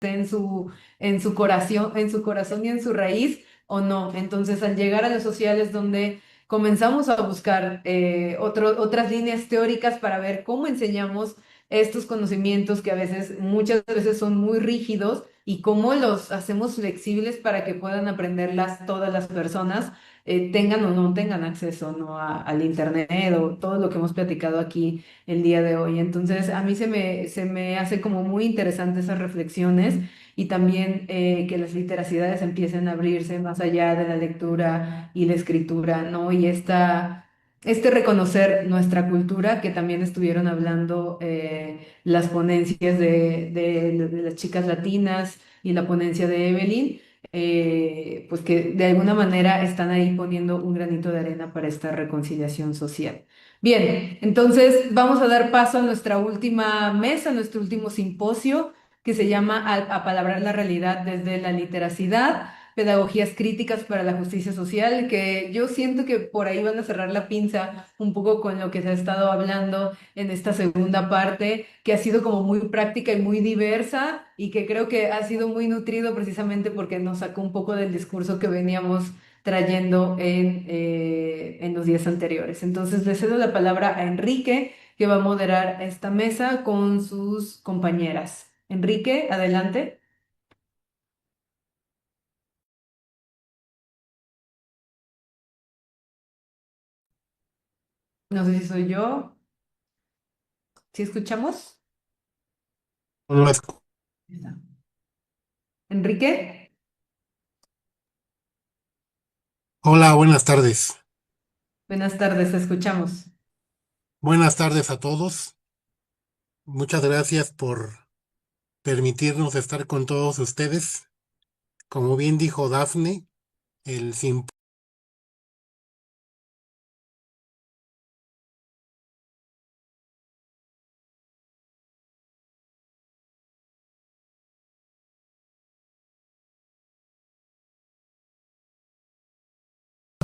esté en su corazón y en su raíz o no. Entonces, al llegar a los sociales donde comenzamos a buscar otras líneas teóricas para ver cómo enseñamos estos conocimientos que a veces, muchas veces son muy rígidos y cómo los hacemos flexibles para que puedan aprenderlas todas las personas, tengan o no tengan acceso, ¿no? Al internet o todo lo que hemos platicado aquí el día de hoy. Entonces, a mí se me hace como muy interesante esas reflexiones y también que las literacidades empiecen a abrirse más allá de la lectura y la escritura, ¿no? Y este reconocer nuestra cultura, que también estuvieron hablando las ponencias de las chicas latinas y la ponencia de Evelyn, pues que de alguna manera están ahí poniendo un granito de arena para esta reconciliación social. Bien, entonces vamos a dar paso a nuestra última mesa, nuestro último simposio, que se llama Apalabrar la realidad desde la literacidad, pedagogías críticas para la justicia social, que yo siento que por ahí van a cerrar la pinza un poco con lo que se ha estado hablando en esta segunda parte, que ha sido como muy práctica y muy diversa y que creo que ha sido muy nutrido precisamente porque nos sacó un poco del discurso que veníamos trayendo en los días anteriores. Entonces le cedo la palabra a Enrique, que va a moderar esta mesa con sus compañeras. Enrique, adelante. No sé si soy yo. ¿Sí escuchamos? No es- Enrique, Hola, buenas tardes. buenas tardes, te escuchamos. Buenas tardes a todos. Muchas gracias por permitirnos estar con todos ustedes. Como bien dijo Dafne, el simposio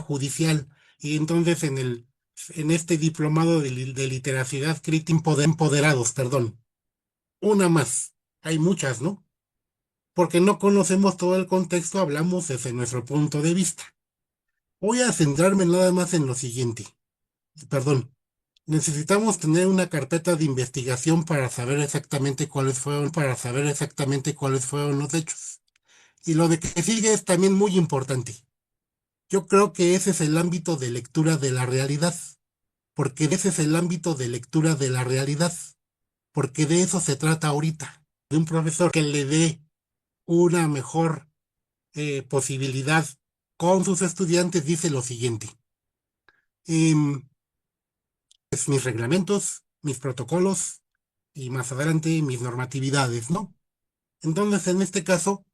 judicial. Y entonces en este diplomado de literacidad crítica empoderados, perdón. Una más. Hay muchas, ¿no? Porque no conocemos todo el contexto, hablamos desde nuestro punto de vista. Voy a centrarme nada más en lo siguiente. Perdón. Necesitamos tener una carpeta de investigación para saber exactamente cuáles fueron los hechos. Y lo de que sigue es también muy importante. Yo creo que ese es el ámbito de lectura de la realidad, porque ese es el ámbito de lectura de la realidad, porque de eso se trata ahorita, de un profesor que le dé una mejor posibilidad con sus estudiantes, dice lo siguiente. em, Mis reglamentos, mis protocolos y más adelante mis normatividades, ¿no? Entonces, en este caso,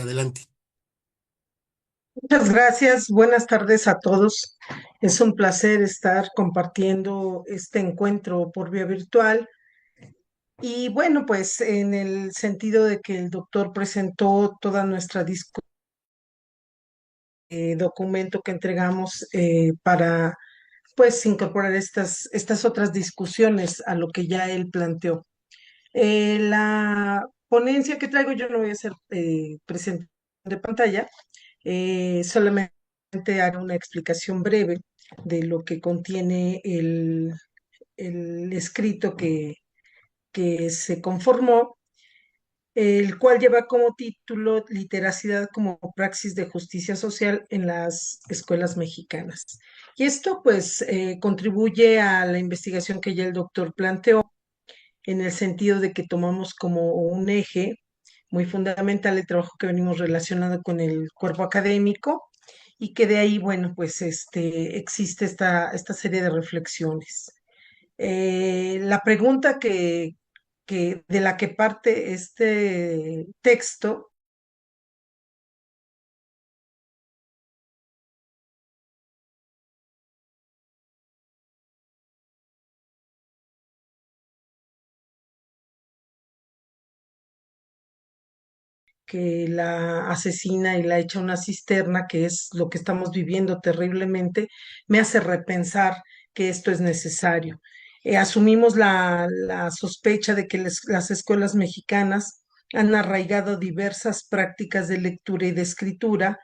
adelante. Muchas gracias, buenas tardes a todos. Es un placer estar compartiendo este encuentro por vía virtual. Y bueno, pues en el sentido de que el doctor presentó toda nuestra documento que entregamos para pues incorporar estas otras discusiones a lo que ya él planteó. La ponencia que traigo yo no voy a hacer presentación de pantalla. Solamente haré una explicación breve de lo que contiene el escrito que se conformó, el cual lleva como título Literacidad como praxis de justicia social en las escuelas mexicanas. Y esto pues contribuye a la investigación que ya el doctor planteó en el sentido de que tomamos como un eje muy fundamental el trabajo que venimos relacionado con el cuerpo académico y que de ahí, bueno, pues existe esta serie de reflexiones. La pregunta de la que parte este texto que la asesina y la echa a una cisterna, que es lo que estamos viviendo terriblemente, me hace repensar que esto es necesario. Asumimos la sospecha de que las escuelas mexicanas han arraigado diversas prácticas de lectura y de escritura,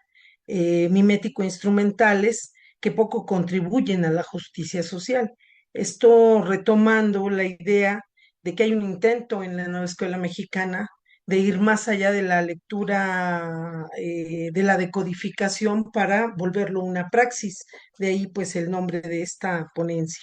mimético-instrumentales, que poco contribuyen a la justicia social. Esto retomando la idea de que hay un intento en la nueva escuela mexicana de ir más allá de la lectura, de la decodificación para volverlo una praxis. De ahí pues el nombre de esta ponencia.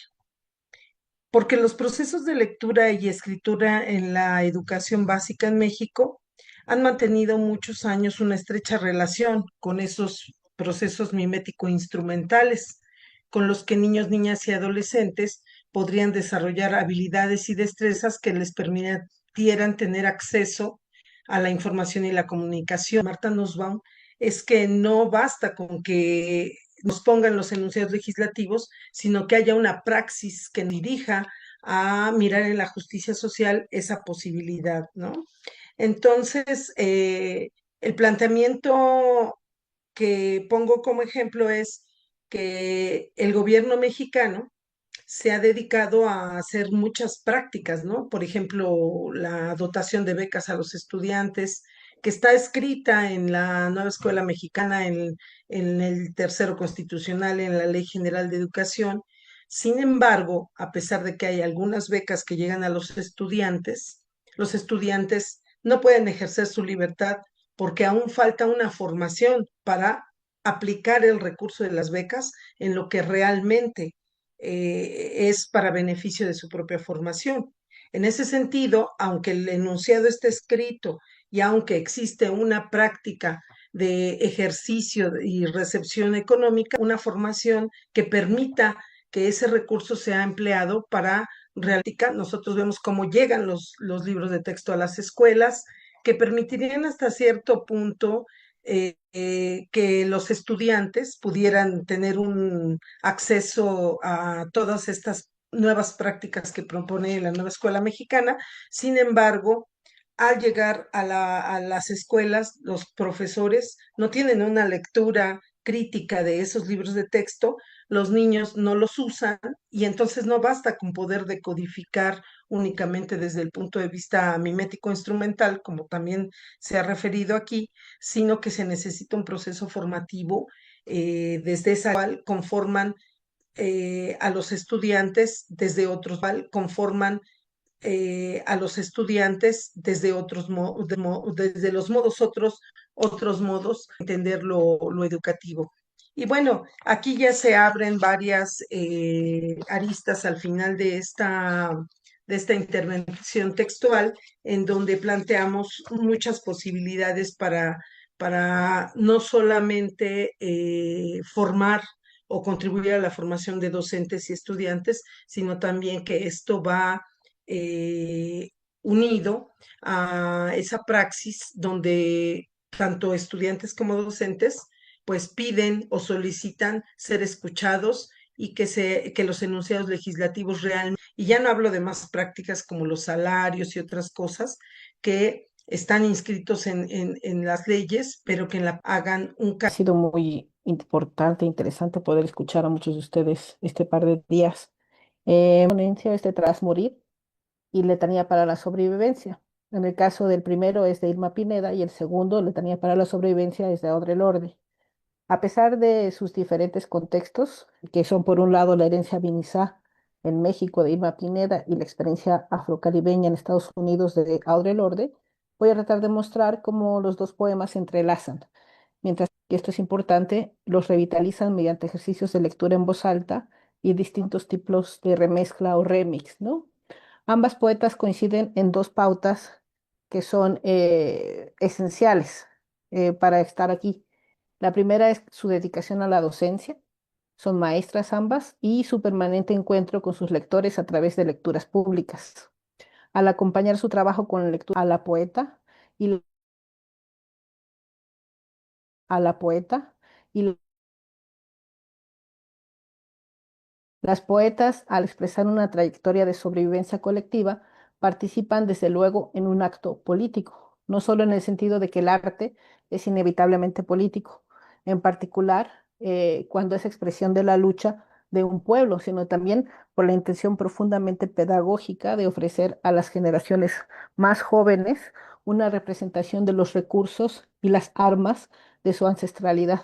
Porque los procesos de lectura y escritura en la educación básica en México han mantenido muchos años una estrecha relación con esos procesos mimético-instrumentales, con los que niños, niñas y adolescentes podrían desarrollar habilidades y destrezas que les permitieran tener acceso a la información y la comunicación. Marta Nussbaum, es que no basta con que nos pongan los enunciados legislativos, sino que haya una praxis que dirija a mirar en la justicia social esa posibilidad, ¿no? Entonces, el planteamiento que pongo como ejemplo es que el gobierno mexicano se ha dedicado a hacer muchas prácticas, ¿no? Por ejemplo, la dotación de becas a los estudiantes, que está escrita en la nueva escuela mexicana, en el tercero constitucional, en la Ley General de Educación. Sin embargo, a pesar de que hay algunas becas que llegan a los estudiantes no pueden ejercer su libertad porque aún falta una formación para aplicar el recurso de las becas en lo que realmente es para beneficio de su propia formación. En ese sentido, aunque el enunciado esté escrito y aunque existe una práctica de ejercicio y recepción económica, una formación que permita que ese recurso sea empleado para realizar. Nosotros vemos cómo llegan los libros de texto a las escuelas, que permitirían hasta cierto punto que los estudiantes pudieran tener un acceso a todas estas nuevas prácticas que propone la nueva escuela mexicana. Sin embargo, al llegar a las escuelas, los profesores no tienen una lectura crítica de esos libros de texto, los niños no los usan y entonces no basta con poder decodificar únicamente desde el punto de vista mimético instrumental, como también se ha referido aquí, sino que se necesita un proceso formativo desde esa cual conforman a los estudiantes desde otros, conforman a los estudiantes desde desde los modos otros modos de entender lo educativo. Y bueno, aquí ya se abren varias aristas al final de esta intervención textual, en donde planteamos muchas posibilidades para no solamente formar o contribuir a la formación de docentes y estudiantes, sino también que esto va eh, unido a esa praxis donde tanto estudiantes como docentes pues piden o solicitan ser escuchados y que los enunciados legislativos realmente, y ya no hablo de más prácticas como los salarios y otras cosas que están inscritos en las leyes, pero que hagan un Ha sido muy importante, interesante poder escuchar a muchos de ustedes este par de días. Ponencia es de Tras morir y Letanía para la sobrevivencia. En el caso del primero es de Irma Pineda y el segundo, Letanía para la sobrevivencia, es de Audre Lorde. A pesar de sus diferentes contextos, que son por un lado la herencia vinizá en México de Irma Pineda y la experiencia afrocaribeña en Estados Unidos de Audre Lorde, voy a tratar de mostrar cómo los dos poemas se entrelazan. Mientras que esto es importante, los revitalizan mediante ejercicios de lectura en voz alta y distintos tipos de remezcla o remix, ¿no? Ambas poetas coinciden en dos pautas que son esenciales para estar aquí. La primera es su dedicación a la docencia, son maestras ambas, y su permanente encuentro con sus lectores a través de lecturas públicas. Al acompañar su trabajo con la lectura y a la poeta y las poetas, al expresar una trayectoria de sobrevivencia colectiva, participan desde luego en un acto político. no solo en el sentido de que el arte es inevitablemente político, en particular cuando es expresión de la lucha de un pueblo, sino también por la intención profundamente pedagógica de ofrecer a las generaciones más jóvenes una representación de los recursos y las armas de su ancestralidad.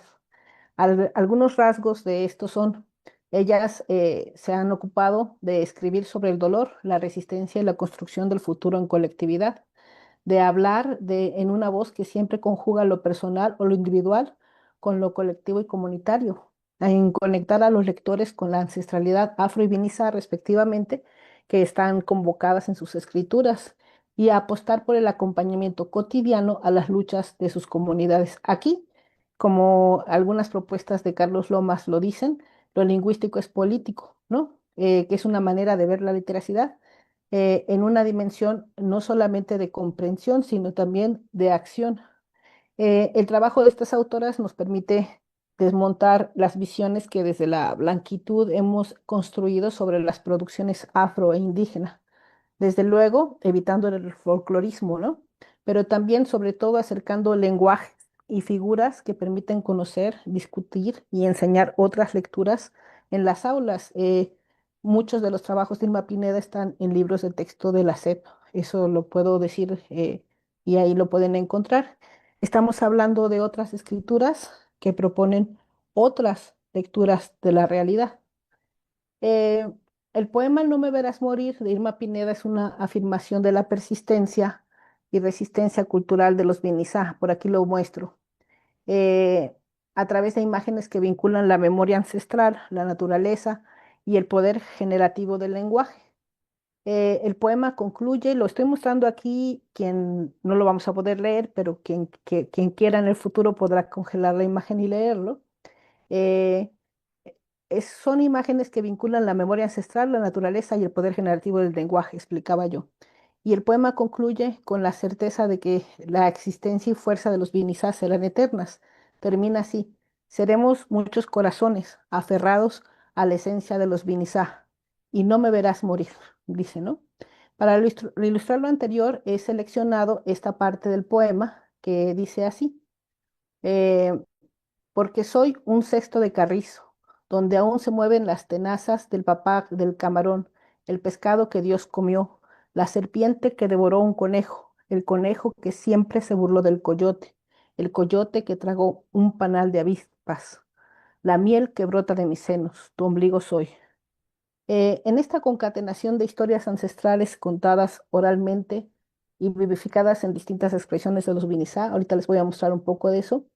Algunos rasgos de esto son, ellas se han ocupado de escribir sobre el dolor, la resistencia y la construcción del futuro en colectividad, de hablar en una voz que siempre conjuga lo personal o lo individual con lo colectivo y comunitario, en conectar a los lectores con la ancestralidad afro y vinizá respectivamente, que están convocadas en sus escrituras, y a apostar por el acompañamiento cotidiano a las luchas de sus comunidades. Aquí, como algunas propuestas de Carlos Lomas lo dicen, lo lingüístico es político, ¿no? Que es una manera de ver la literacidad en una dimensión no solamente de comprensión, sino también de acción. El trabajo de estas autoras nos permite desmontar las visiones que desde la blanquitud hemos construido sobre las producciones afro e indígenas, desde luego evitando el folclorismo, ¿no? Pero también, sobre todo, acercando lenguajes y figuras que permiten conocer, discutir y enseñar otras lecturas en las aulas. Muchos de los trabajos de Irma Pineda están en libros de texto de la SEP, eso lo puedo decir y ahí lo pueden encontrar. Estamos hablando de otras escrituras que proponen otras lecturas de la realidad. Eh, el poema No me verás morir de Irma Pineda es una afirmación de la persistencia y resistencia cultural de los Vinizá. Por aquí lo muestro. eh, a través de imágenes que vinculan la memoria ancestral, la naturaleza y el poder generativo del lenguaje. El poema concluye, lo estoy mostrando aquí, quien no lo vamos a poder leer, pero quien quiera en el futuro podrá congelar la imagen y leerlo. Eh, Son imágenes que vinculan la memoria ancestral, la naturaleza y el poder generativo del lenguaje, explicaba yo. Y el poema concluye con la certeza de que la existencia y fuerza de los Vinizás serán eternas. Termina así: seremos muchos corazones aferrados a la esencia de los Vinizá y no me verás morir, dice, ¿no? Para ilustrar lo anterior, he seleccionado esta parte del poema que dice así. eh, Porque soy un cesto de carrizo, donde aún se mueven las tenazas del papá del camarón, el pescado que Dios comió, la serpiente que devoró un conejo, el conejo que siempre se burló del coyote, el coyote que tragó un panal de avispas, la miel que brota de mis senos, tu ombligo soy. En esta concatenación de historias ancestrales contadas oralmente y vivificadas en distintas expresiones de los Vinizá, ahorita les voy a mostrar un poco de eso,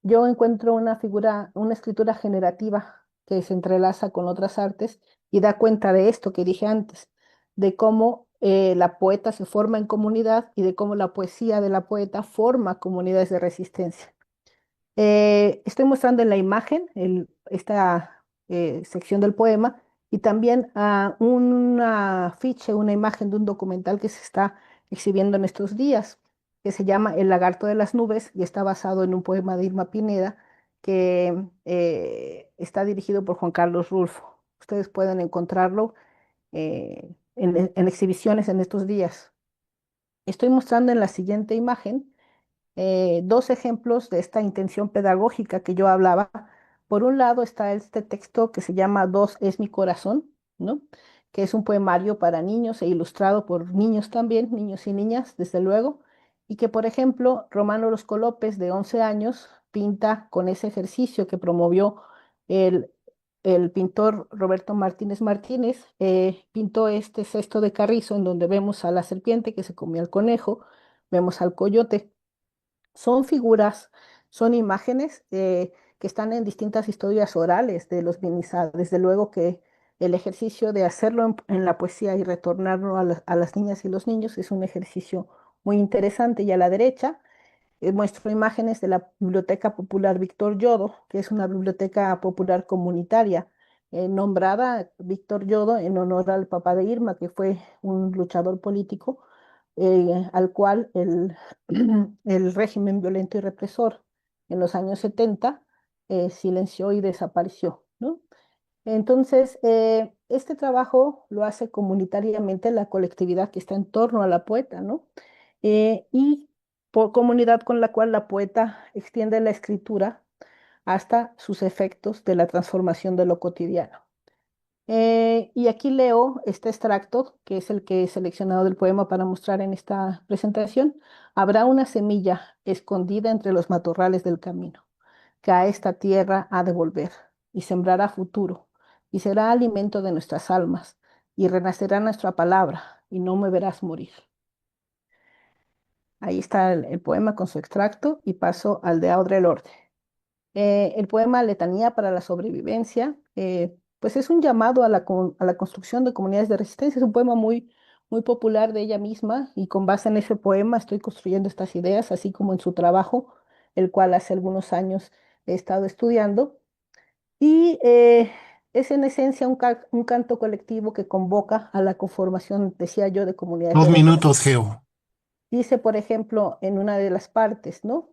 yo encuentro una figura, una escritura generativa que se entrelaza con otras artes y da cuenta de esto que dije antes, de cómo la poeta se forma en comunidad y de cómo la poesía de la poeta forma comunidades de resistencia. Estoy mostrando en la imagen esta sección del poema y también un afiche, una imagen de un documental que se está exhibiendo en estos días, que se llama El lagarto de las nubes y está basado en un poema de Irma Pineda que está dirigido por Juan Carlos Rulfo. Ustedes pueden encontrarlo en exhibiciones en estos días. Estoy mostrando en la siguiente imagen dos ejemplos de esta intención pedagógica que yo hablaba. Por un lado está este texto que se llama Dos es mi corazón, ¿no? Que es un poemario para niños e ilustrado por niños también, niños y niñas, desde luego, y que, por ejemplo, Romano Orozco López, de 11 años, pinta con ese ejercicio que promovió el, el pintor Roberto Martínez Martínez, pintó este cesto de carrizo en donde vemos a la serpiente que se comió al conejo, vemos al coyote. Son figuras, son imágenes que están en distintas historias orales de los Vinizá. Desde luego que el ejercicio de hacerlo en la poesía y retornarlo a las niñas y los niños es un ejercicio muy interesante. Y a la derecha muestro imágenes de la Biblioteca Popular Víctor Yodo, que es una biblioteca popular comunitaria, nombrada Víctor Yodo en honor al papá de Irma, que fue un luchador político al cual el régimen violento y represor en los años 70 silenció y desapareció, ¿no? Entonces, este trabajo lo hace comunitariamente la colectividad que está en torno a la poeta, ¿no? Y por comunidad con la cual la poeta extiende la escritura hasta sus efectos de la transformación de lo cotidiano. Y aquí leo este extracto, que es el que he seleccionado del poema para mostrar en esta presentación. Habrá una semilla escondida entre los matorrales del camino, que a esta tierra ha de volver, y sembrará futuro, y será alimento de nuestras almas, y renacerá nuestra palabra, y no me verás morir. Ahí está el poema con su extracto, y paso al de Audre Lorde. El poema Letanía para la sobrevivencia, pues es un llamado a a la construcción de comunidades de resistencia. Es un poema muy popular de ella misma y con base en ese poema estoy construyendo estas ideas, así como en su trabajo, el cual hace algunos años he estado estudiando. Y es en esencia un canto colectivo que convoca a la conformación, decía yo, de comunidades Dos de referencia. minutos, Geo. Dice, por ejemplo, en una de las partes, ¿no?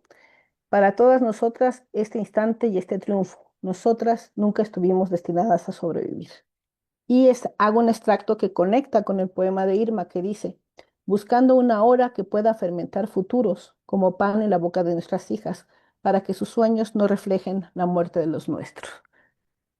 Para todas nosotras, este instante y este triunfo, nosotras nunca estuvimos destinadas a sobrevivir. Hago un extracto que conecta con el poema de Irma que dice, buscando una hora que pueda fermentar futuros, como pan en la boca de nuestras hijas, para que sus sueños no reflejen la muerte de los nuestros.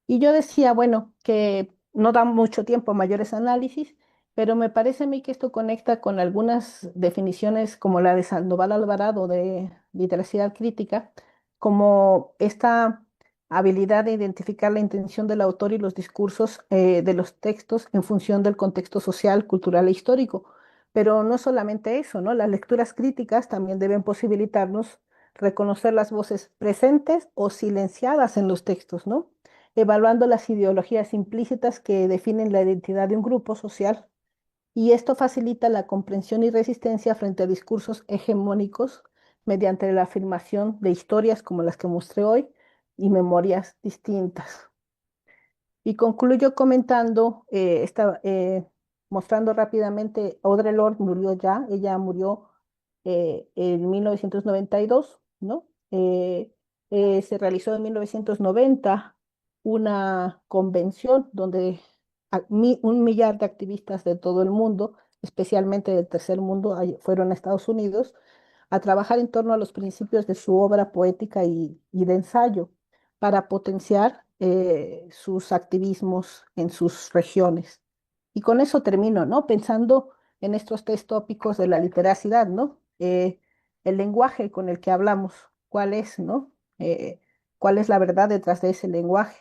Y yo decía, bueno, que no da mucho tiempo a mayores análisis, pero me parece a mí que esto conecta con algunas definiciones como la de Sandoval Alvarado de literacidad crítica, como esta habilidad de identificar la intención del autor y los discursos de los textos en función del contexto social, cultural e histórico. Pero no solamente eso, ¿no? Las lecturas críticas también deben posibilitarnos reconocer las voces presentes o silenciadas en los textos, ¿no? Evaluando las ideologías implícitas que definen la identidad de un grupo social, y esto facilita la comprensión y resistencia frente a discursos hegemónicos mediante la afirmación de historias como las que mostré hoy y memorias distintas. Y concluyo comentando, mostrando rápidamente, Audre Lorde murió ya, ella murió en 1992, ¿no? Se realizó en 1990 una convención donde un millar de activistas de todo el mundo, especialmente del tercer mundo, fueron a Estados Unidos a trabajar en torno a los principios de su obra poética y de ensayo para potenciar sus activismos en sus regiones. Y con eso termino, ¿no? Pensando en estos tres tópicos de la literacidad, ¿no? El lenguaje con el que hablamos, ¿cuál es, no? ¿Cuál es la verdad detrás de ese lenguaje?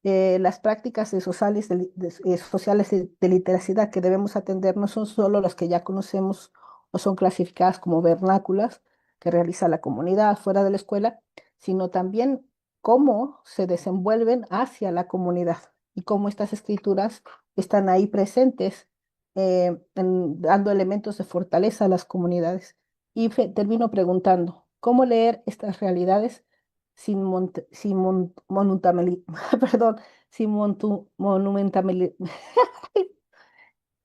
Las prácticas sociales de literacidad que debemos atender no son solo las que ya conocemos o son clasificadas como vernáculas que realiza la comunidad fuera de la escuela, sino también cómo se desenvuelven hacia la comunidad y cómo estas escrituras están ahí presentes, dando elementos de fortaleza a las comunidades. Y termino preguntando, ¿cómo leer estas realidades sin, perdón,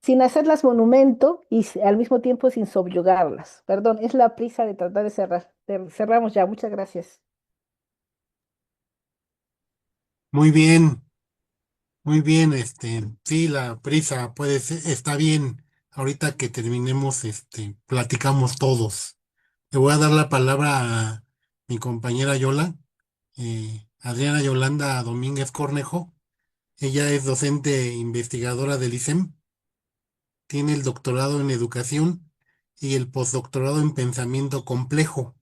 sin hacerlas monumento y al mismo tiempo sin subyugarlas? Perdón, es la prisa de tratar de cerrar. Cerramos ya, muchas gracias. Muy bien, muy bien, sí, la prisa puede ser, está bien. Ahorita que terminemos, platicamos todos. Le voy a dar la palabra a mi compañera Yola, Adriana Yolanda Domínguez Cornejo. Ella es docente e investigadora del ISEM, tiene el doctorado en educación y el postdoctorado en pensamiento complejo,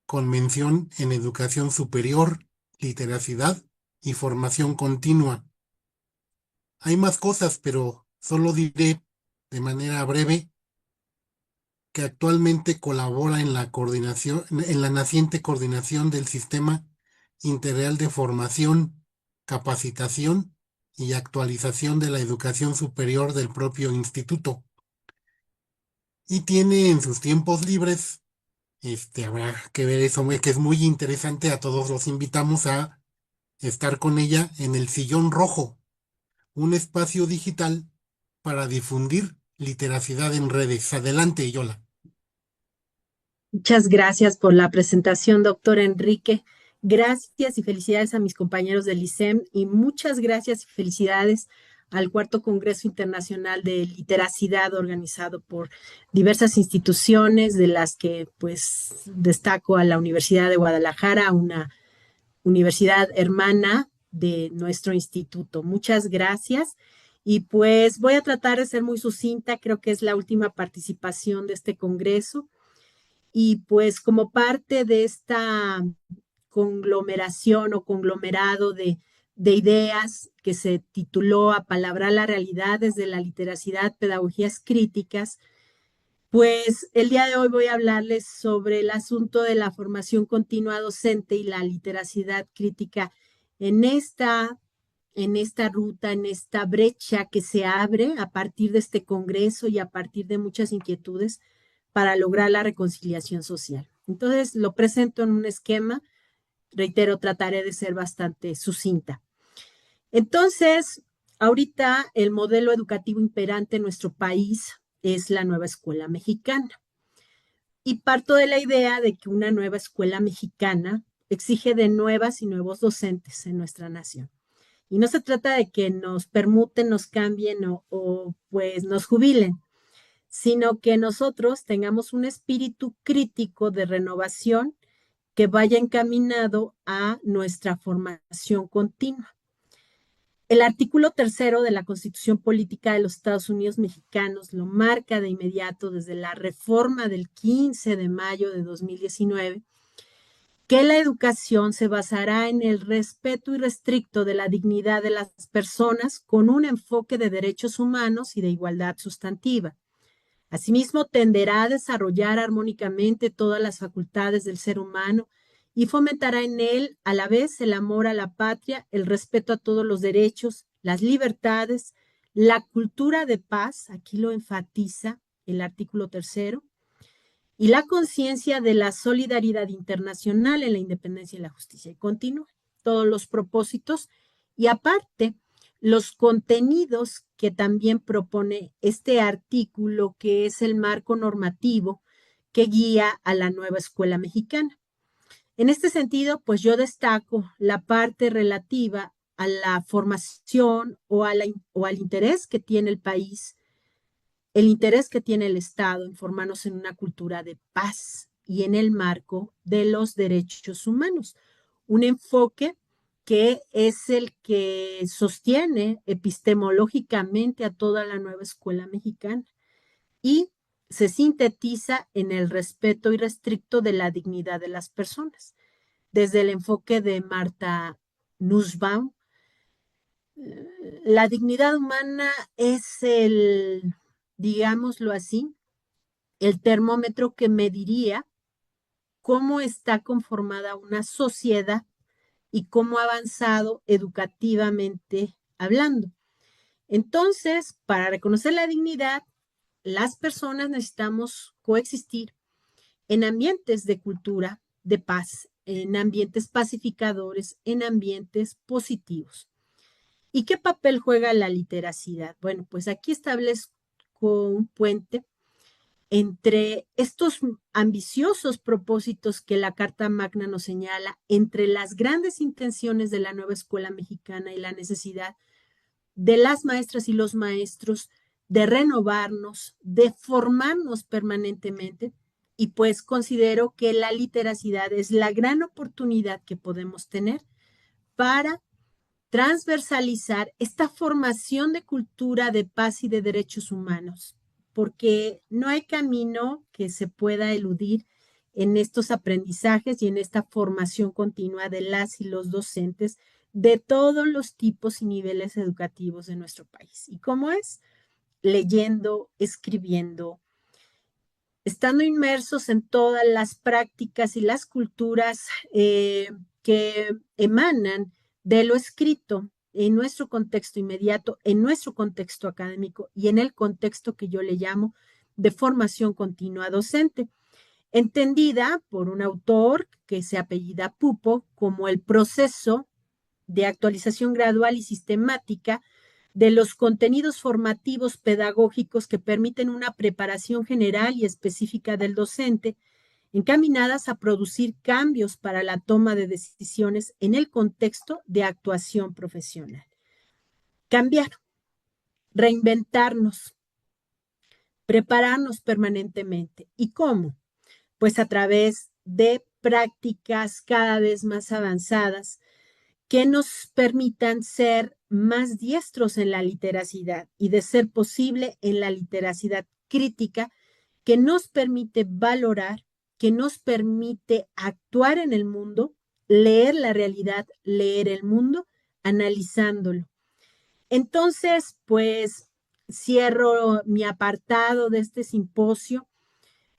con mención en educación superior, literacidad y formación continua. Hay más cosas, pero solo diré de manera breve que actualmente colabora en la coordinación, en la naciente coordinación del Sistema Integral de Formación, Capacitación y Actualización de la Educación Superior del propio instituto. Y tiene en sus tiempos libres, habrá que ver eso, que es muy interesante. A todos los invitamos a estar con ella en el Sillón Rojo, un espacio digital para difundir literacidad en redes. Adelante, Yola. Muchas gracias por la presentación, doctor Enrique. Gracias y felicidades a mis compañeros del ISEM y muchas gracias y felicidades al cuarto Congreso Internacional de Literacidad organizado por diversas instituciones, de las que pues destaco a la Universidad de Guadalajara, una universidad hermana de nuestro instituto. Muchas gracias. Y pues voy a tratar de ser muy sucinta, creo que es la última participación de este congreso. Y pues como parte de esta conglomeración o conglomerado de ideas que se tituló Apalabrar la realidad desde la literacidad, pedagogías críticas, pues el día de hoy voy a hablarles sobre el asunto de la formación continua docente y la literacidad crítica en esta, en esta ruta, en esta brecha que se abre a partir de este congreso y a partir de muchas inquietudes para lograr la reconciliación social. Entonces, lo presento en un esquema, reitero, trataré de ser bastante sucinta. Entonces, ahorita el modelo educativo imperante en nuestro país es la nueva escuela mexicana. Y parto de la idea de que una nueva escuela mexicana exige de nuevas y nuevos docentes en nuestra nación. Y no se trata de que nos permuten, nos cambien o pues nos jubilen, sino que nosotros tengamos un espíritu crítico de renovación que vaya encaminado a nuestra formación continua. El artículo 3 de la Constitución Política de los Estados Unidos Mexicanos lo marca de inmediato desde la reforma del 15 de mayo de 2019, que la educación se basará en el respeto irrestricto de la dignidad de las personas con un enfoque de derechos humanos y de igualdad sustantiva. Asimismo, tenderá a desarrollar armónicamente todas las facultades del ser humano y fomentará en él a la vez el amor a la patria, el respeto a todos los derechos, las libertades, la cultura de paz, aquí lo enfatiza el artículo 3, y la conciencia de la solidaridad internacional en la independencia y la justicia. Y continúa todos los propósitos y aparte los contenidos que también propone este artículo, que es el marco normativo que guía a la nueva escuela mexicana. En este sentido, pues yo destaco la parte relativa a la formación o al interés que tiene el país, el interés que tiene el Estado en formarnos en una cultura de paz y en el marco de los derechos humanos. Un enfoque que es el que sostiene epistemológicamente a toda la nueva escuela mexicana y se sintetiza en el respeto irrestricto de la dignidad de las personas. Desde el enfoque de Marta Nussbaum, la dignidad humana es el, digámoslo así, el termómetro que mediría cómo está conformada una sociedad y cómo ha avanzado educativamente hablando. Entonces, para reconocer la dignidad, las personas necesitamos coexistir en ambientes de cultura, de paz, en ambientes pacificadores, en ambientes positivos. ¿Y qué papel juega la literacidad? Bueno, pues aquí establezco un puente entre estos ambiciosos propósitos que la Carta Magna nos señala, entre las grandes intenciones de la nueva escuela mexicana y la necesidad de las maestras y los maestros de renovarnos, de formarnos permanentemente, y pues considero que la literacidad es la gran oportunidad que podemos tener para transversalizar esta formación de cultura de paz y de derechos humanos, porque no hay camino que se pueda eludir en estos aprendizajes y en esta formación continua de las y los docentes de todos los tipos y niveles educativos de nuestro país. ¿Y cómo es? Leyendo, escribiendo, estando inmersos en todas las prácticas y las culturas que emanan de lo escrito en nuestro contexto inmediato, en nuestro contexto académico y en el contexto que yo le llamo de formación continua docente, entendida por un autor que se apellida Pupo como el proceso de actualización gradual y sistemática de los contenidos formativos pedagógicos que permiten una preparación general y específica del docente, encaminadas a producir cambios para la toma de decisiones en el contexto de actuación profesional. Cambiar. reinventarnos, prepararnos permanentemente. ¿Y cómo? Pues a través de prácticas cada vez más avanzadas que nos permitan ser más diestros en la literacidad y, de ser posible, en la literacidad crítica, que nos permite valorar, que nos permite actuar en el mundo, leer la realidad, leer el mundo, analizándolo. Entonces, pues cierro mi apartado de este simposio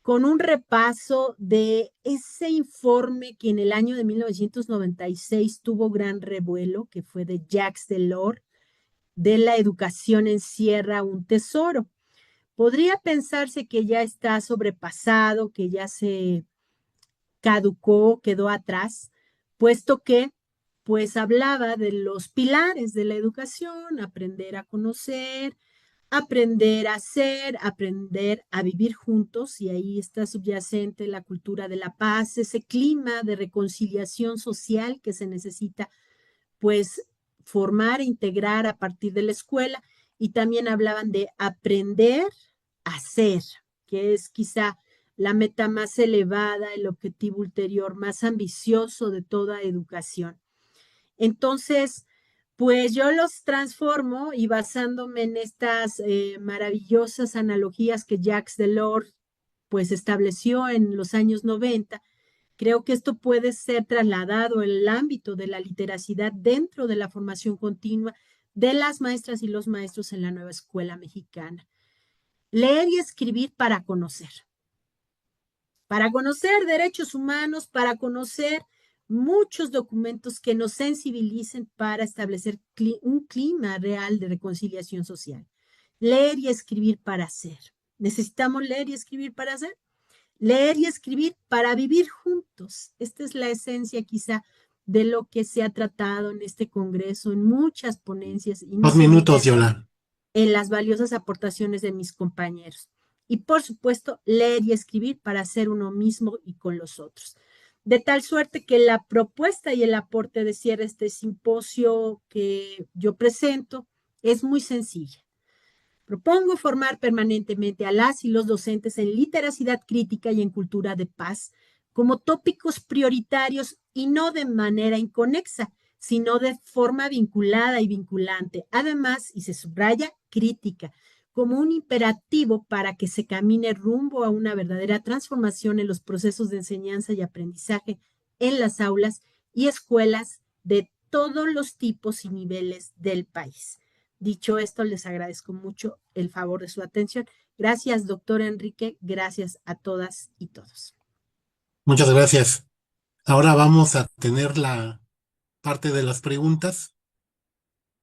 con un repaso de ese informe que en el año de 1996 tuvo gran revuelo, que fue de Jacques Delors, de la educación encierra un tesoro. Podría pensarse que ya está sobrepasado, que ya se caducó, quedó atrás, puesto que pues hablaba de los pilares de la educación: aprender a conocer, aprender a ser, aprender a vivir juntos, y ahí está subyacente la cultura de la paz, ese clima de reconciliación social que se necesita pues formar e integrar a partir de la escuela. Y también hablaban de aprender a ser, que es quizá la meta más elevada, el objetivo ulterior más ambicioso de toda educación. Entonces, pues yo los transformo, y basándome en estas maravillosas analogías que Jacques Delors pues estableció en los años 90, creo que esto puede ser trasladado en el ámbito de la literacidad dentro de la formación continua de las maestras y los maestros en la nueva escuela mexicana. Leer y escribir para conocer derechos humanos, para conocer muchos documentos que nos sensibilicen para establecer un clima real de reconciliación social. Leer y escribir para hacer. ¿Necesitamos leer y escribir para hacer? Leer y escribir para vivir juntos. Esta es la esencia quizá de lo que se ha tratado en este congreso, en muchas ponencias, y no 2 se minutos, diga Yola. en las valiosas aportaciones de mis compañeros. Y por supuesto, leer y escribir para ser uno mismo y con los otros. De tal suerte que la propuesta y el aporte de cierre de este simposio que yo presento es muy sencilla. Propongo formar permanentemente a las y los docentes en literacidad crítica y en cultura de paz como tópicos prioritarios, y no de manera inconexa, sino de forma vinculada y vinculante. Además, y se subraya, crítica, como un imperativo para que se camine rumbo a una verdadera transformación en los procesos de enseñanza y aprendizaje en las aulas y escuelas de todos los tipos y niveles del país. Dicho esto, les agradezco mucho el favor de su atención. Gracias, doctor Enrique. Gracias a todas y todos. Muchas gracias. Ahora vamos a tener la parte de las preguntas.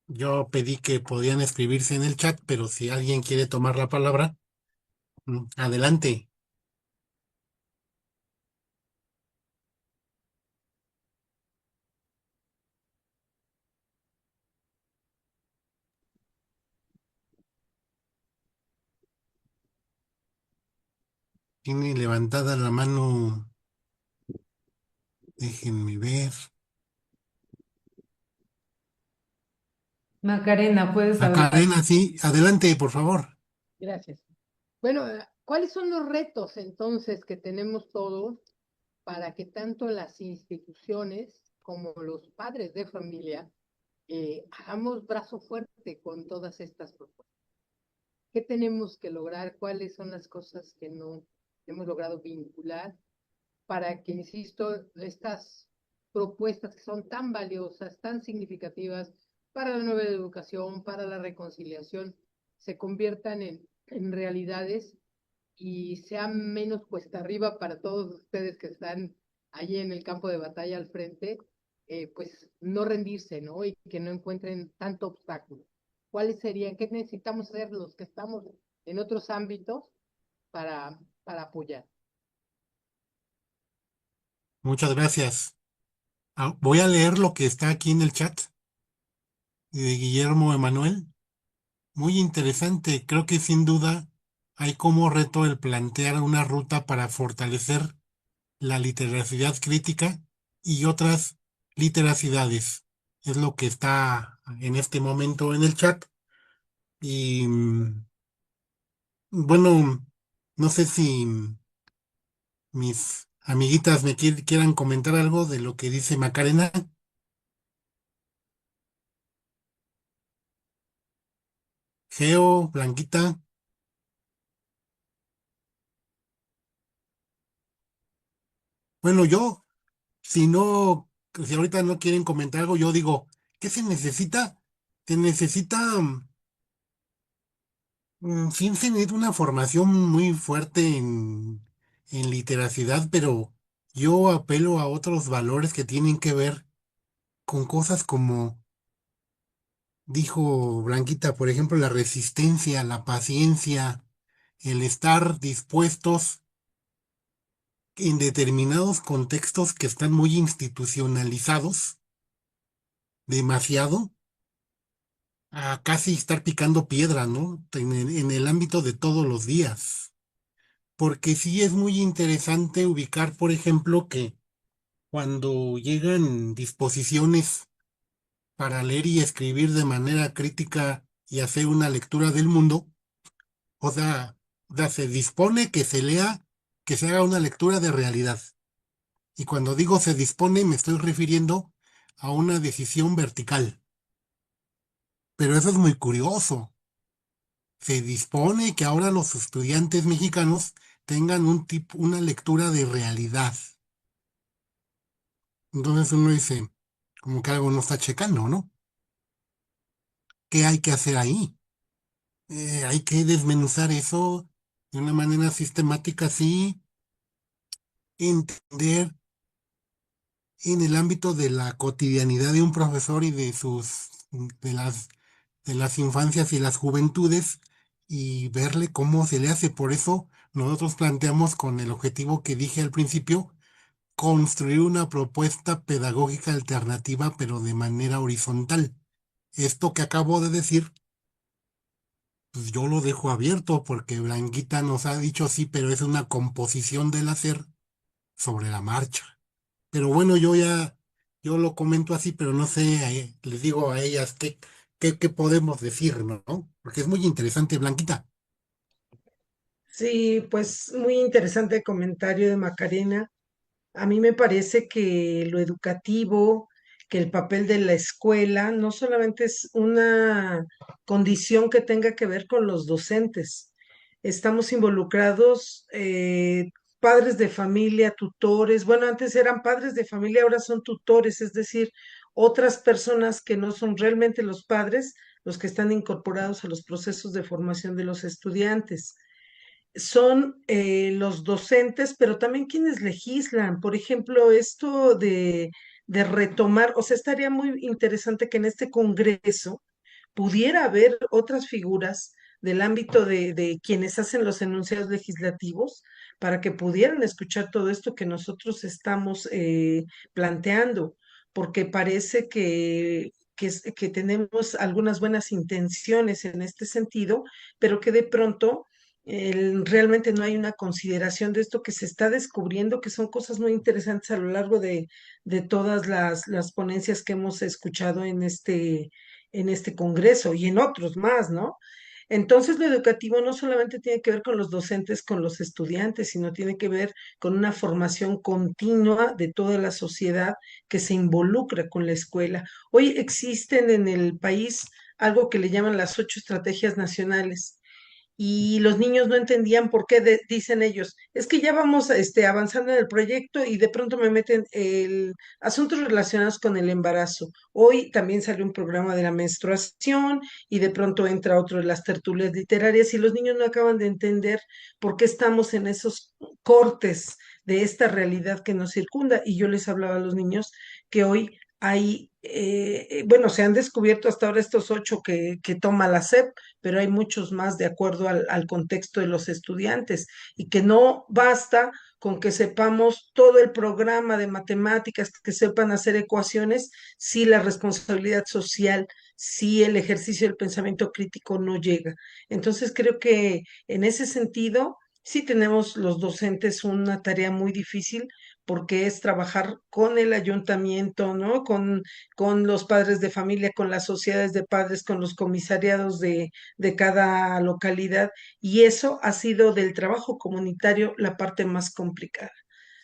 Yo pedí que podían escribirse en el chat, pero si alguien quiere tomar la palabra, adelante. Tiene levantada la mano. Déjenme ver. Macarena, puedes hablar. Macarena, sí, adelante, por favor. Gracias. Bueno, ¿cuáles son los retos entonces que tenemos todos para que tanto las instituciones como los padres de familia hagamos brazo fuerte con todas estas propuestas? ¿Qué tenemos que lograr? ¿Cuáles son las cosas que no hemos logrado vincular para que, insisto, estas propuestas que son tan valiosas, tan significativas para la nueva educación, para la reconciliación, se conviertan en realidades y sean menos cuesta arriba para todos ustedes que están allí en el campo de batalla al frente, pues no rendirse, ¿no? Y que no encuentren tanto obstáculo. ¿Cuáles serían? ¿Qué necesitamos hacer los que estamos en otros ámbitos para apoyar? Muchas gracias. Voy a leer lo que está aquí en el chat de Guillermo Emanuel. Muy interesante. Creo que sin duda hay como reto el plantear una ruta para fortalecer la literacidad crítica y otras literacidades. Es lo que está en este momento en el chat. Y bueno, no sé si mis amiguitas me quieran comentar algo de lo que dice Macarena. Geo, Blanquita. Bueno, yo, si no, si ahorita no quieren comentar algo, yo digo, ¿qué se necesita? Se necesita, sí, se necesita una formación muy fuerte en literacidad, pero yo apelo a otros valores que tienen que ver con cosas como dijo Blanquita, por ejemplo, la resistencia, la paciencia, el estar dispuestos en determinados contextos que están muy institucionalizados, demasiado, a casi estar picando piedra, ¿no? En el ámbito de todos los días. Porque sí es muy interesante ubicar, por ejemplo, que cuando llegan disposiciones para leer y escribir de manera crítica y hacer una lectura del mundo, o sea, se dispone que se lea, que se haga una lectura de realidad. Y cuando digo se dispone, me estoy refiriendo a una decisión vertical. Pero eso es muy curioso. Se dispone que ahora los estudiantes mexicanos tengan una lectura de realidad. Entonces uno dice, como que algo no está checando, ¿no? ¿Qué hay que hacer ahí? Hay que desmenuzar eso de una manera sistemática, así, entender en el ámbito de la cotidianidad de un profesor y de las infancias y las juventudes y verle cómo se le hace. Por eso nosotros planteamos con el objetivo que dije al principio, construir una propuesta pedagógica alternativa, pero de manera horizontal. Esto que acabo de decir, pues yo lo dejo abierto porque Blanquita nos ha dicho sí, pero es una composición del hacer sobre la marcha. Pero bueno, yo lo comento así, pero no sé, les digo a ellas qué podemos decir, ¿no? Porque es muy interesante, Blanquita. Sí, pues muy interesante comentario de Macarena. A mí me parece que lo educativo, que el papel de la escuela, no solamente es una condición que tenga que ver con los docentes. Estamos involucrados padres de familia, tutores. Bueno, antes eran padres de familia, ahora son tutores, es decir, otras personas que no son realmente los padres, los que están incorporados a los procesos de formación de los estudiantes son los docentes, pero también quienes legislan. Por ejemplo, esto de retomar, o sea, estaría muy interesante que en este Congreso pudiera haber otras figuras del ámbito de quienes hacen los enunciados legislativos para que pudieran escuchar todo esto que nosotros estamos planteando, porque parece que tenemos algunas buenas intenciones en este sentido, pero que de pronto realmente no hay una consideración de esto que se está descubriendo, que son cosas muy interesantes a lo largo de todas las ponencias que hemos escuchado en este congreso y en otros más, ¿no? Entonces, lo educativo no solamente tiene que ver con los docentes, con los estudiantes, sino tiene que ver con una formación continua de toda la sociedad que se involucra con la escuela. Hoy existen en el país algo que le llaman las 8 estrategias nacionales y los niños no entendían por qué dicen ellos, es que ya vamos avanzando en el proyecto y de pronto me meten asuntos relacionados con el embarazo. Hoy también salió un programa de la menstruación y de pronto entra otro de las tertulias literarias y los niños no acaban de entender por qué estamos en esos cortes de esta realidad que nos circunda. Y yo les hablaba a los niños que hoy hay, bueno, se han descubierto hasta ahora estos 8 que toma la SEP, pero hay muchos más de acuerdo al contexto de los estudiantes y que no basta con que sepamos todo el programa de matemáticas, que sepan hacer ecuaciones, si la responsabilidad social, si el ejercicio del pensamiento crítico no llega. Entonces creo que en ese sentido sí tenemos los docentes una tarea muy difícil porque es trabajar con el ayuntamiento, ¿no? Con los padres de familia, con las sociedades de padres, con los comisariados de cada localidad, y eso ha sido del trabajo comunitario la parte más complicada.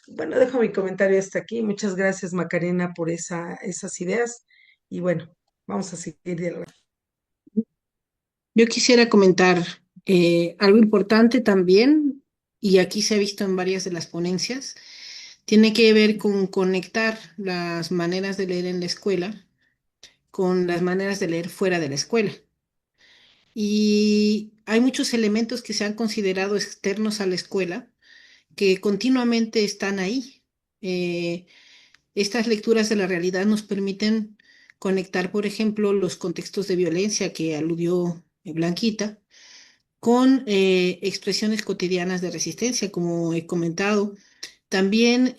Bueno, dejo mi comentario hasta aquí. Muchas gracias, Macarena, por esas ideas. Y bueno, vamos a seguir dialogando. Yo quisiera comentar algo importante también, y aquí se ha visto en varias de las ponencias, tiene que ver con conectar las maneras de leer en la escuela con las maneras de leer fuera de la escuela. Y hay muchos elementos que se han considerado externos a la escuela que continuamente están ahí. Eh, Estas lecturas de la realidad nos permiten conectar, por ejemplo, los contextos de violencia que aludió Blanquita con expresiones cotidianas de resistencia, como he comentado. También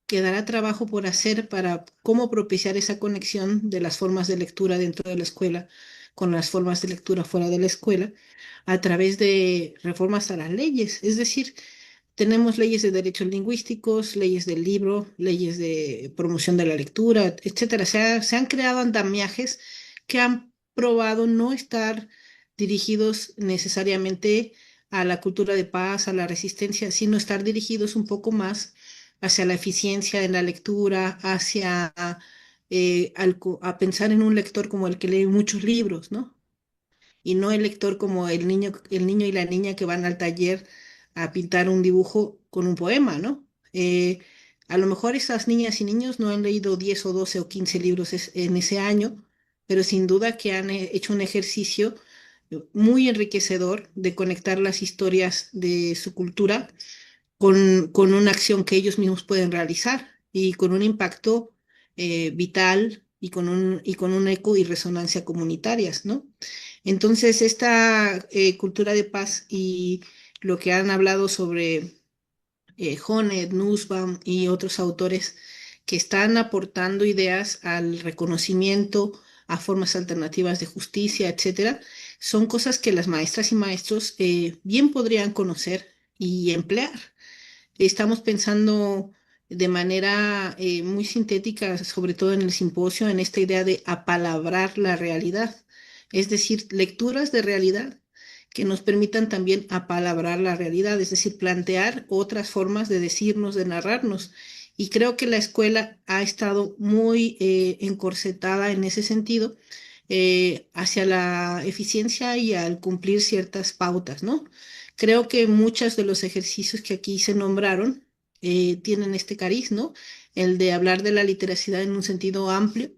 quedará trabajo por hacer para cómo propiciar esa conexión de las formas de lectura dentro de la escuela con las formas de lectura fuera de la escuela a través de reformas a las leyes. Es decir, tenemos leyes de derechos lingüísticos, leyes del libro, leyes de promoción de la lectura, etcétera. Se han creado andamiajes que han probado no estar dirigidos necesariamente a la cultura de paz, a la resistencia, sino estar dirigidos un poco más hacia la eficiencia en la lectura, hacia a pensar en un lector como el que lee muchos libros, ¿no? Y no el lector como el niño y la niña que van al taller a pintar un dibujo con un poema, ¿no? A lo mejor esas niñas y niños no han leído 10 o 12 o 15 libros en ese año, pero sin duda que han hecho un ejercicio muy enriquecedor de conectar las historias de su cultura con una acción que ellos mismos pueden realizar y con un impacto vital y con un eco y resonancia comunitarias, ¿no? Entonces, esta cultura de paz y lo que han hablado sobre Honneth, Nussbaum y otros autores que están aportando ideas al reconocimiento, a formas alternativas de justicia, etcétera, son cosas que las maestras y maestros bien podrían conocer y emplear. Estamos pensando de manera muy sintética, sobre todo en el simposio, en esta idea de apalabrar la realidad, es decir, lecturas de realidad que nos permitan también apalabrar la realidad, es decir, plantear otras formas de decirnos, de narrarnos. Y creo que la escuela ha estado muy encorsetada en ese sentido hacia la eficiencia y al cumplir ciertas pautas, ¿no? Creo que muchos de los ejercicios que aquí se nombraron tienen este cariz, ¿no? El de hablar de la literacidad en un sentido amplio.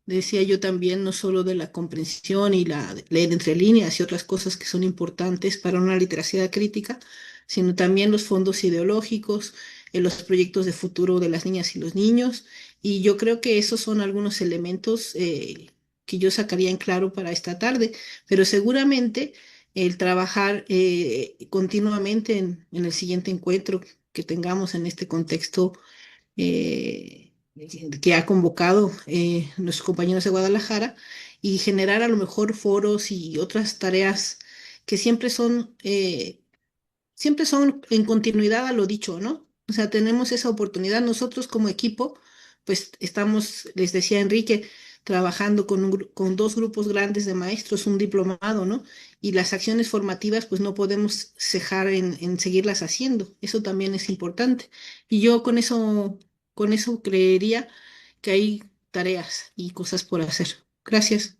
Decía yo también, no solo de la comprensión y la de leer entre líneas y otras cosas que son importantes para una literacidad crítica, sino también los fondos ideológicos, los proyectos de futuro de las niñas y los niños. Y yo creo que esos son algunos elementos que yo sacaría en claro para esta tarde, pero seguramente el trabajar continuamente en el siguiente encuentro que tengamos en este contexto que ha convocado nuestros compañeros de Guadalajara y generar a lo mejor foros y otras tareas que siempre son en continuidad a lo dicho, ¿no? O sea, tenemos esa oportunidad. Nosotros como equipo, pues estamos, les decía Enrique, trabajando con dos grupos grandes de maestros, un diplomado, ¿no? Y las acciones formativas, pues no podemos cejar en seguirlas haciendo. Eso también es importante. Y yo con eso creería que hay tareas y cosas por hacer. Gracias.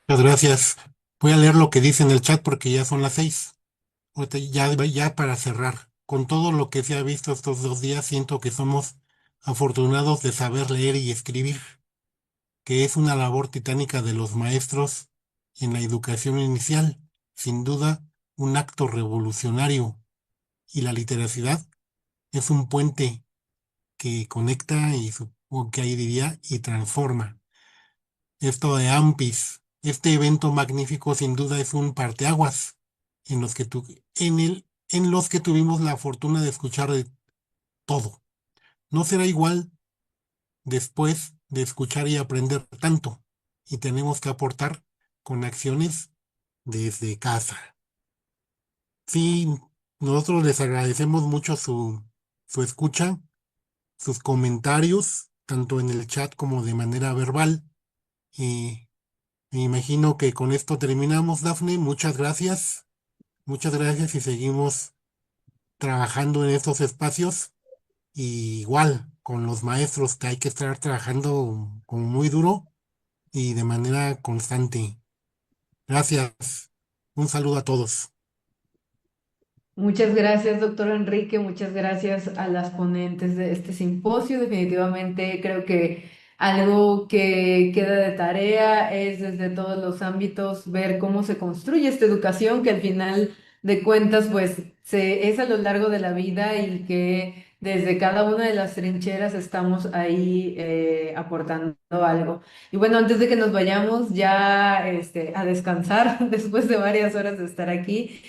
Muchas gracias. Voy a leer lo que dice en el chat porque ya son las 6. Ahorita ya para cerrar, con todo lo que se ha visto estos 2 días, siento que somos afortunados de saber leer y escribir, que es una labor titánica de los maestros en la educación inicial, sin duda un acto revolucionario, y la literacidad es un puente que conecta y supongo que ahí diría y transforma. Esto de AMPIS, este evento magnífico sin duda es un parteaguas en los que en los que tuvimos la fortuna de escuchar de todo. No será igual después de escuchar y aprender tanto, y tenemos que aportar con acciones desde casa. Sí, nosotros les agradecemos mucho su escucha sus comentarios, tanto en el chat como de manera verbal. Me imagino que con esto terminamos, Dafne. Muchas gracias. Muchas gracias y seguimos trabajando en estos espacios. Y igual, con los maestros que hay que estar trabajando como muy duro y de manera constante. Gracias. Un saludo a todos. Muchas gracias, doctor Enrique. Muchas gracias a las ponentes de este simposio. Definitivamente creo que algo que queda de tarea es desde todos los ámbitos ver cómo se construye esta educación, que al final de cuentas, pues, es a lo largo de la vida y que desde cada una de las trincheras estamos ahí aportando algo. Y bueno, antes de que nos vayamos ya a descansar después de varias horas de estar aquí.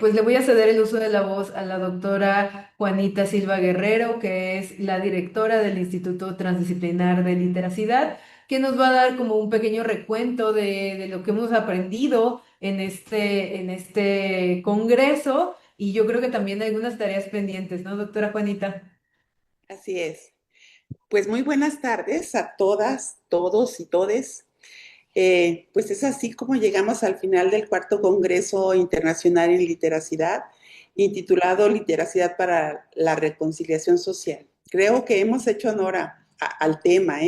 Pues le voy a ceder el uso de la voz a la doctora Juanita Silva Guerrero, que es la directora del Instituto Transdisciplinar de Literacidad, que nos va a dar como un pequeño recuento de lo que hemos aprendido en este congreso y yo creo que también hay algunas tareas pendientes, ¿no, doctora Juanita? Así es. Pues muy buenas tardes a todas, todos y todes. Pues es así como llegamos al final del cuarto Congreso Internacional en Literacidad, intitulado Literacidad para la Reconciliación Social. Creo que hemos hecho honor al tema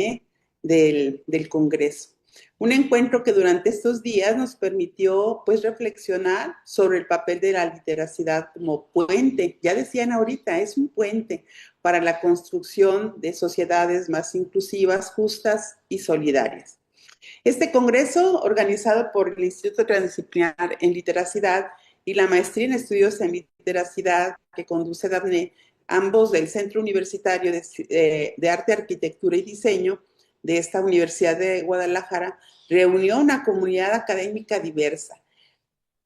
del Congreso. Un encuentro que durante estos días nos permitió pues reflexionar sobre el papel de la literacidad como puente. Ya decían ahorita, es un puente para la construcción de sociedades más inclusivas, justas y solidarias. Este congreso, organizado por el Instituto Transdisciplinar en Literacidad y la Maestría en Estudios en Literacidad que conduce Dafne, ambos del Centro Universitario de Arte, Arquitectura y Diseño de esta Universidad de Guadalajara, reunió una comunidad académica diversa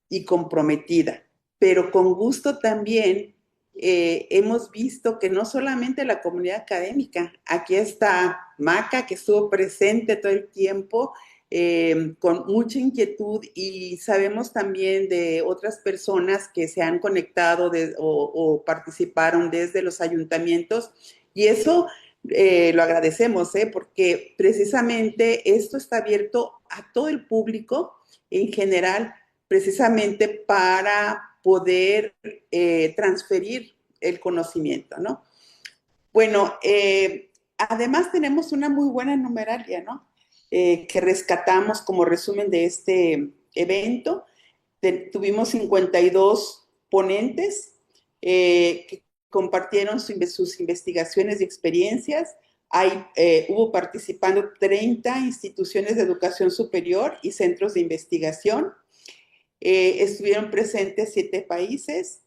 y comprometida, pero con gusto también hemos visto que no solamente la comunidad académica, aquí está Maca, que estuvo presente todo el tiempo, con mucha inquietud, y sabemos también de otras personas que se han conectado o participaron desde los ayuntamientos, y eso lo agradecemos, porque precisamente esto está abierto a todo el público en general, precisamente para poder transferir el conocimiento, ¿no? Bueno, además tenemos una muy buena numeralia, ¿no? Que rescatamos como resumen de este evento. Tuvimos 52 ponentes que compartieron sus investigaciones y experiencias. Hubo participando 30 instituciones de educación superior y centros de investigación. Estuvieron presentes 7 países: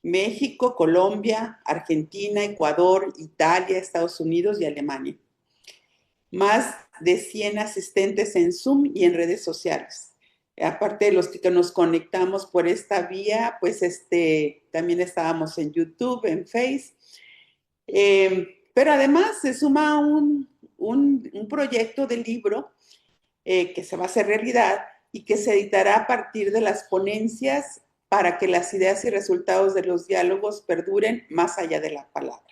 México, Colombia, Argentina, Ecuador, Italia, Estados Unidos y Alemania. Más de 100 asistentes en Zoom y en redes sociales. Aparte de los que nos conectamos por esta vía, pues también estábamos en YouTube, en Face. Pero además se suma un proyecto de libro que se va a hacer realidad y que se editará a partir de las ponencias para que las ideas y resultados de los diálogos perduren más allá de la palabra.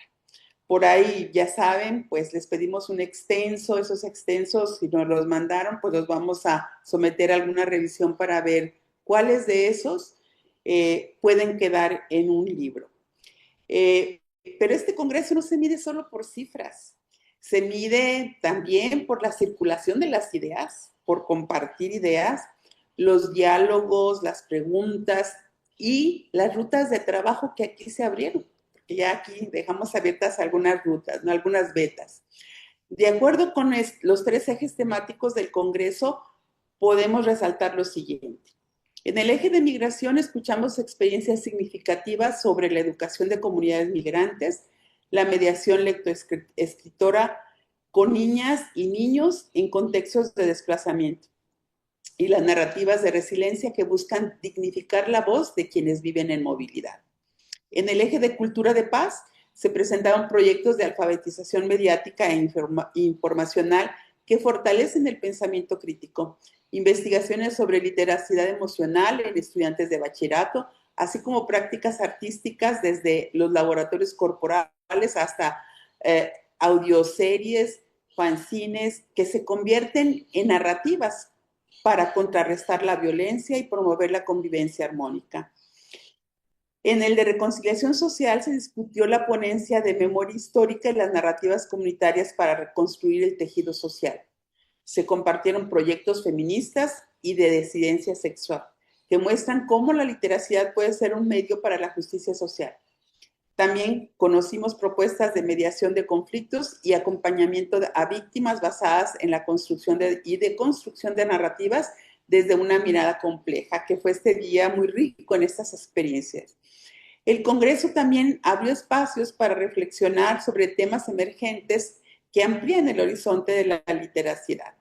Por ahí, ya saben, pues les pedimos un extenso, esos extensos, si nos los mandaron, pues los vamos a someter a alguna revisión para ver cuáles de esos pueden quedar en un libro. Pero este congreso no se mide solo por cifras, se mide también por la circulación de las ideas, por compartir ideas, los diálogos, las preguntas y las rutas de trabajo que aquí se abrieron. Porque ya aquí dejamos abiertas algunas rutas, ¿no? Algunas vetas. De acuerdo con los 3 ejes temáticos del Congreso, podemos resaltar lo siguiente. En el eje de migración escuchamos experiencias significativas sobre la educación de comunidades migrantes, la mediación lectoescritora con niñas y niños en contextos de desplazamiento y las narrativas de resiliencia que buscan dignificar la voz de quienes viven en movilidad. En el eje de cultura de paz se presentaron proyectos de alfabetización mediática e informacional que fortalecen el pensamiento crítico, investigaciones sobre literacidad emocional en estudiantes de bachillerato, así como prácticas artísticas desde los laboratorios corporales hasta audioseries, fanzines que se convierten en narrativas para contrarrestar la violencia y promover la convivencia armónica. En el de reconciliación social se discutió la ponencia de memoria histórica y las narrativas comunitarias para reconstruir el tejido social. Se compartieron proyectos feministas y de disidencia sexual que muestran cómo la literacidad puede ser un medio para la justicia social. También conocimos propuestas de mediación de conflictos y acompañamiento a víctimas basadas en la construcción y deconstrucción de narrativas desde una mirada compleja, que fue este día muy rico en estas experiencias. El Congreso también abrió espacios para reflexionar sobre temas emergentes que amplían el horizonte de la literacidad.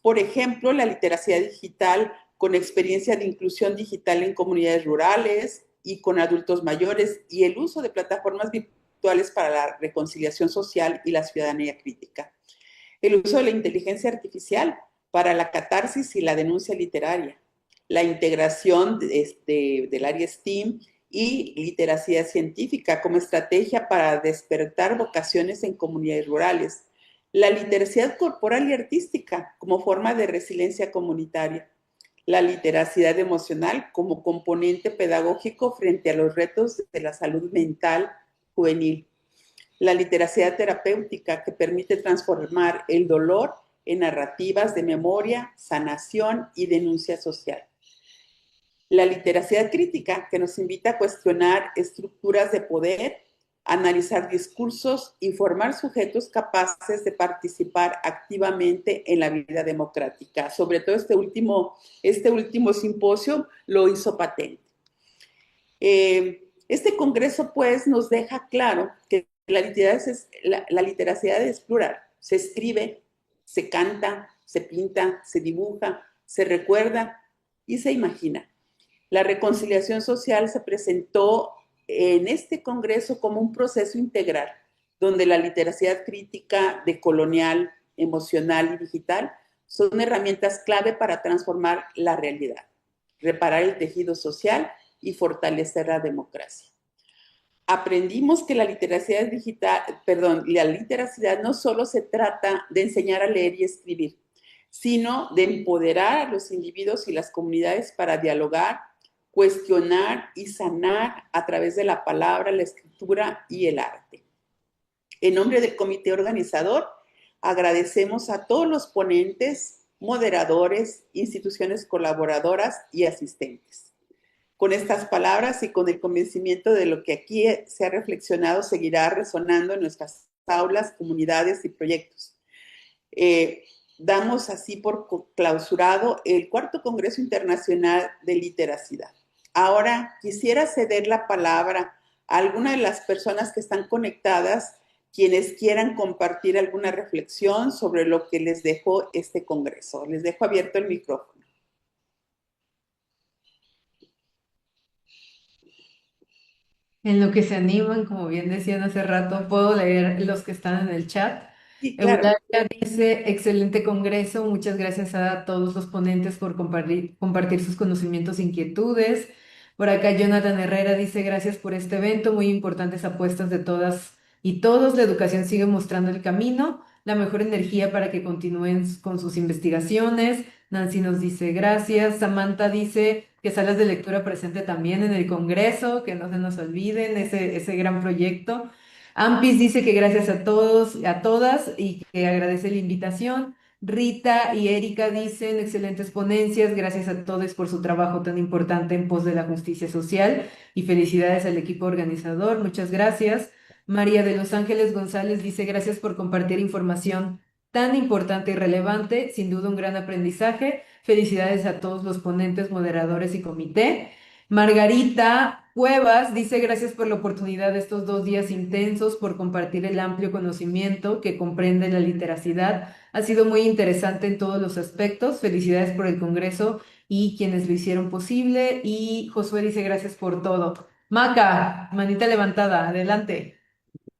Por ejemplo, la literacidad digital con experiencia de inclusión digital en comunidades rurales y con adultos mayores y el uso de plataformas virtuales para la reconciliación social y la ciudadanía crítica. El uso de la inteligencia artificial para la catarsis y la denuncia literaria. La integración del área STEAM y literacidad científica como estrategia para despertar vocaciones en comunidades rurales. La literacidad corporal y artística como forma de resiliencia comunitaria. La literacidad emocional como componente pedagógico frente a los retos de la salud mental juvenil. La literacidad terapéutica que permite transformar el dolor en narrativas de memoria, sanación y denuncia social. La literacidad crítica que nos invita a cuestionar estructuras de poder, analizar discursos y formar sujetos capaces de participar activamente en la vida democrática. Sobre todo este último simposio lo hizo patente. Este congreso, pues, nos deja claro que la literacidad es plural. Se escribe, se canta, se pinta, se dibuja, se recuerda y se imagina. La reconciliación social se presentó en este congreso como un proceso integral, donde la literacidad crítica, decolonial, emocional y digital son herramientas clave para transformar la realidad, reparar el tejido social y fortalecer la democracia. Aprendimos que la literacidad no solo se trata de enseñar a leer y escribir, sino de empoderar a los individuos y las comunidades para dialogar, cuestionar y sanar a través de la palabra, la escritura y el arte. En nombre del comité organizador, agradecemos a todos los ponentes, moderadores, instituciones colaboradoras y asistentes. Con estas palabras y con el convencimiento de lo que aquí se ha reflexionado seguirá resonando en nuestras aulas, comunidades y proyectos. Damos así por clausurado el cuarto Congreso Internacional de Literacidad. Ahora quisiera ceder la palabra a alguna de las personas que están conectadas, quienes quieran compartir alguna reflexión sobre lo que les dejó este congreso. Les dejo abierto el micrófono. En lo que se animan, como bien decían hace rato, puedo leer los que están en el chat. Sí, claro. Eulalia dice, excelente congreso, muchas gracias a todos los ponentes por compartir sus conocimientos e inquietudes. Por acá Jonathan Herrera dice, gracias por este evento, muy importantes apuestas de todas y todos. La educación sigue mostrando el camino, la mejor energía para que continúen con sus investigaciones. Nancy nos dice, gracias. Samantha dice que salas de lectura presente también en el congreso, que no se nos olviden ese gran proyecto. Ampis dice que gracias a todos, a todas y que agradece la invitación. Rita y Erika dicen excelentes ponencias, gracias a todos por su trabajo tan importante en pos de la justicia social y felicidades al equipo organizador, muchas gracias. María de Los Ángeles González dice gracias por compartir información tan importante y relevante, sin duda un gran aprendizaje. Felicidades a todos los ponentes, moderadores y comité. Margarita Cuevas dice gracias por la oportunidad de estos 2 días intensos, por compartir el amplio conocimiento que comprende la literacidad. Ha sido muy interesante en todos los aspectos. Felicidades por el Congreso y quienes lo hicieron posible. Y Josué dice gracias por todo. Maca, manita levantada, adelante.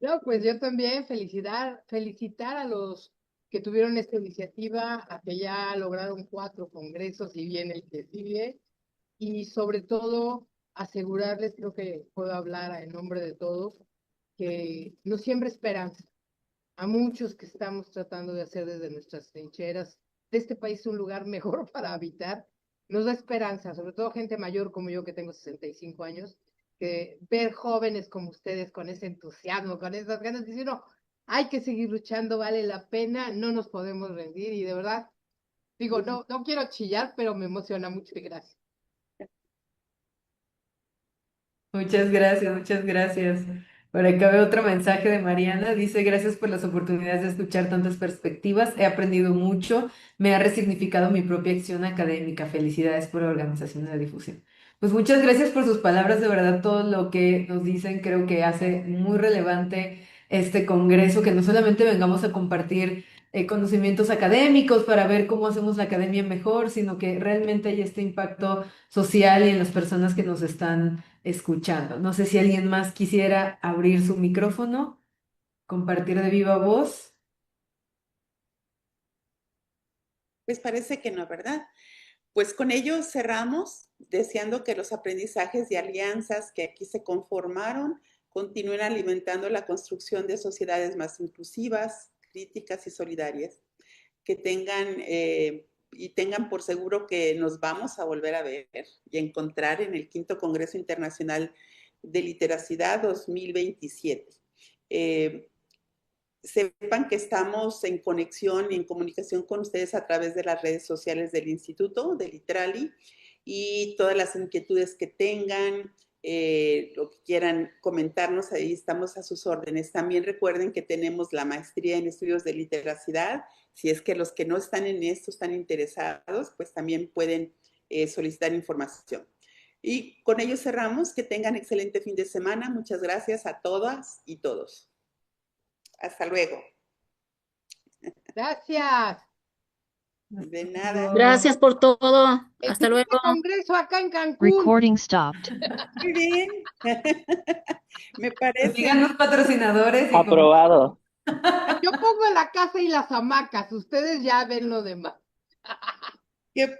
No, pues yo también felicitar a los que tuvieron esta iniciativa, a que ya lograron 4 congresos y bien el que sigue, y sobre todo asegurarles, creo que puedo hablar en nombre de todos, que nos siembra esperanza a muchos que estamos tratando de hacer desde nuestras trincheras de este país un lugar mejor para habitar. Nos da esperanza, sobre todo gente mayor como yo que tengo 65 años, que ver jóvenes como ustedes con ese entusiasmo, con esas ganas de decir, no, hay que seguir luchando, vale la pena, no nos podemos rendir y de verdad, digo, no quiero chillar, pero me emociona mucho y gracias. Muchas gracias, muchas gracias. Por acá veo otro mensaje de Mariana. Dice, gracias por las oportunidades de escuchar tantas perspectivas. He aprendido mucho. Me ha resignificado mi propia acción académica. Felicidades por la organización de la difusión. Pues muchas gracias por sus palabras. De verdad, todo lo que nos dicen creo que hace muy relevante este congreso, que no solamente vengamos a compartir conocimientos académicos para ver cómo hacemos la academia mejor, sino que realmente hay este impacto social y en las personas que nos están escuchando. No sé si alguien más quisiera abrir su micrófono, compartir de viva voz. Pues parece que no, ¿verdad? Pues con ello cerramos, deseando que los aprendizajes y alianzas que aquí se conformaron continúen alimentando la construcción de sociedades más inclusivas, críticas y solidarias, que tengan por seguro que nos vamos a volver a ver y encontrar en el quinto Congreso Internacional de Literacidad 2027. Sepan que estamos en conexión y en comunicación con ustedes a través de las redes sociales del Instituto, de Literali, y todas las inquietudes que tengan, lo que quieran comentarnos, ahí estamos a sus órdenes. También recuerden que tenemos la maestría en estudios de literacidad. Si es que los que no están en esto están interesados, pues también pueden solicitar información. Y con ello cerramos. Que tengan excelente fin de semana. Muchas gracias a todas y todos. Hasta luego. Gracias. De nada. Gracias por todo. El Hasta siguiente luego. congreso acá en Cancún. Recording stopped. Muy bien. Me parece. Digan los patrocinadores. Y Aprobado. Yo pongo la casa y las hamacas, ustedes ya ven lo demás. Que